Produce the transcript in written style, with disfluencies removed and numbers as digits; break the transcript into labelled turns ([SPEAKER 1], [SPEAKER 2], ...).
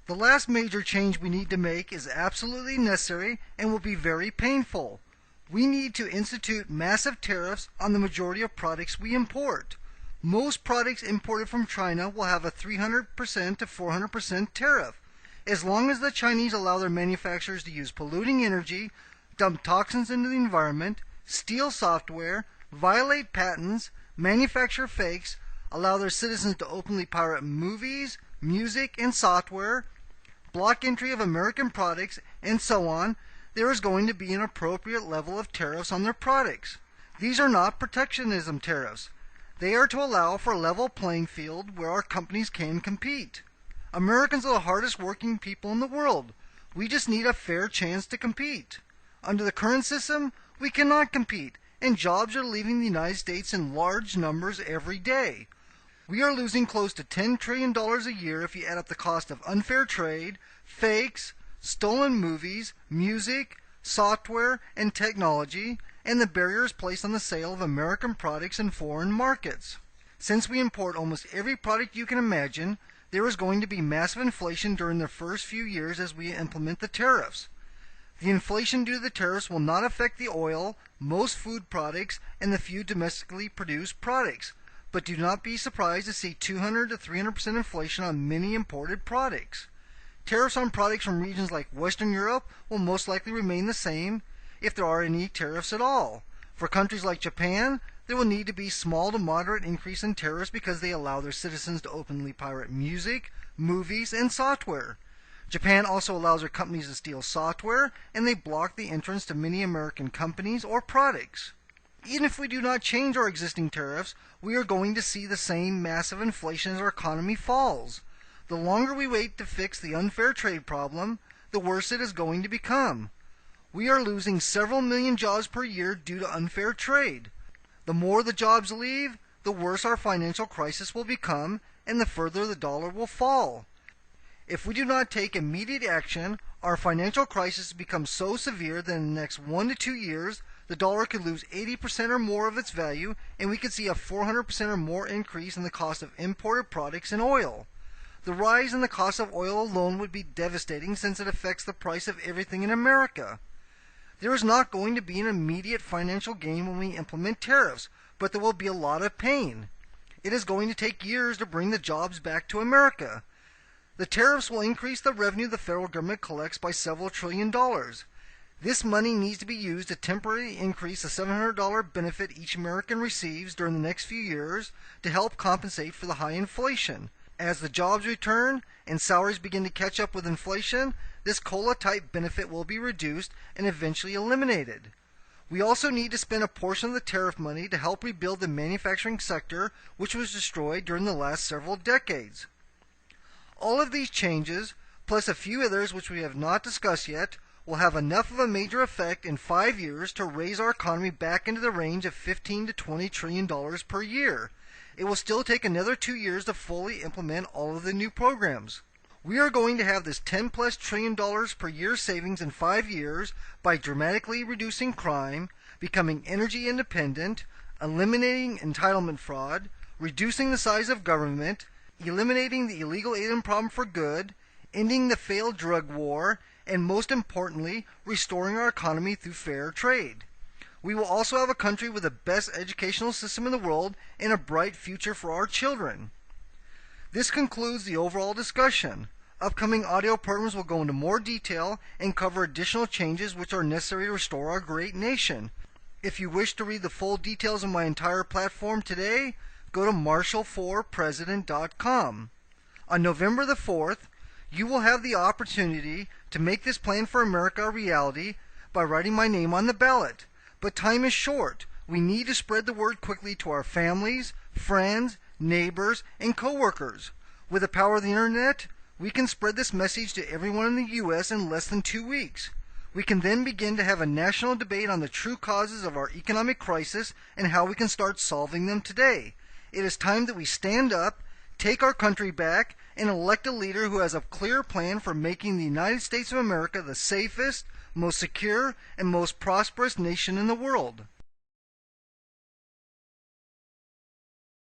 [SPEAKER 1] The last major change we need to make is absolutely necessary and will be very painful. We need to institute massive tariffs on the majority of products we import. Most products imported from China will have a 300% to 400% tariff. As long as the Chinese allow their manufacturers to use polluting energy, dump toxins into the environment, steal software, violate patents, manufacture fakes, allow their citizens to openly pirate movies, music, and software, block entry of American products, and so on, there is going to be an appropriate level of tariffs on their products. These are not protectionism tariffs. They are to allow for a level playing field where our companies can compete. Americans are the hardest working people in the world. We just need a fair chance to compete. Under the current system, we cannot compete, and jobs are leaving the United States in large numbers every day. We are losing close to $10 trillion a year if you add up the cost of unfair trade, fakes, stolen movies, music, software, and technology, and the barriers placed on the sale of American products in foreign markets. Since we import almost every product you can imagine, there is going to be massive inflation during the first few years as we implement the tariffs. The inflation due to the tariffs will not affect the oil, most food products, and the few domestically produced products, but do not be surprised to see 200 to 300% inflation on many imported products. Tariffs on products from regions like Western Europe will most likely remain the same, if there are any tariffs at all. For countries like Japan, there will need to be small to moderate increase in tariffs because they allow their citizens to openly pirate music, movies, and software. Japan also allows their companies to steal software, and they block the entrance to many American companies or products. Even if we do not change our existing tariffs, we are going to see the same massive inflation as our economy falls. The longer we wait to fix the unfair trade problem, the worse it is going to become. We are losing several million jobs per year due to unfair trade. The more the jobs leave, the worse our financial crisis will become, and the further the dollar will fall. If we do not take immediate action, our financial crisis becomes so severe that in the next 1 to 2 years, the dollar could lose 80% or more of its value, and we could see a 400% or more increase in the cost of imported products and oil. The rise in the cost of oil alone would be devastating since it affects the price of everything in America. There is not going to be an immediate financial gain when we implement tariffs, but there will be a lot of pain. It is going to take years to bring the jobs back to America. The tariffs will increase the revenue the federal government collects by several trillion dollars. This money needs to be used to temporarily increase the $700 benefit each American receives during the next few years to help compensate for the high inflation. As the jobs return and salaries begin to catch up with inflation, this COLA-type benefit will be reduced and eventually eliminated. We also need to spend a portion of the tariff money to help rebuild the manufacturing sector, which was destroyed during the last several decades. All of these changes, plus a few others which we have not discussed yet, will have enough of a major effect in 5 years to raise our economy back into the range of $15 to $20 trillion per year. It will still take another 2 years to fully implement all of the new programs. We are going to have this $10+ trillion per year savings in 5 years by dramatically reducing crime, becoming energy independent, eliminating entitlement fraud, reducing the size of government, eliminating the illegal alien problem for good, ending the failed drug war, and most importantly, restoring our economy through fair trade. We will also have a country with the best educational system in the world and a bright future for our children. This concludes the overall discussion. Upcoming audio programs will go into more detail and cover additional changes which are necessary to restore our great nation. If you wish to read the full details of my entire platform today, go to marshall4president.com. On November the 4th, you will have the opportunity to make this plan for America a reality by writing my name on the ballot. But time is short. We need to spread the word quickly to our families, friends, neighbors, and coworkers. With the power of the internet, we can spread this message to everyone in the U.S. in less than 2 weeks. We can then begin to have a national debate on the true causes of our economic crisis and how we can start solving them today. It is time that we stand up, take our country back, and elect a leader who has a clear plan for making the United States of America the safest, most secure, and most prosperous nation in the world.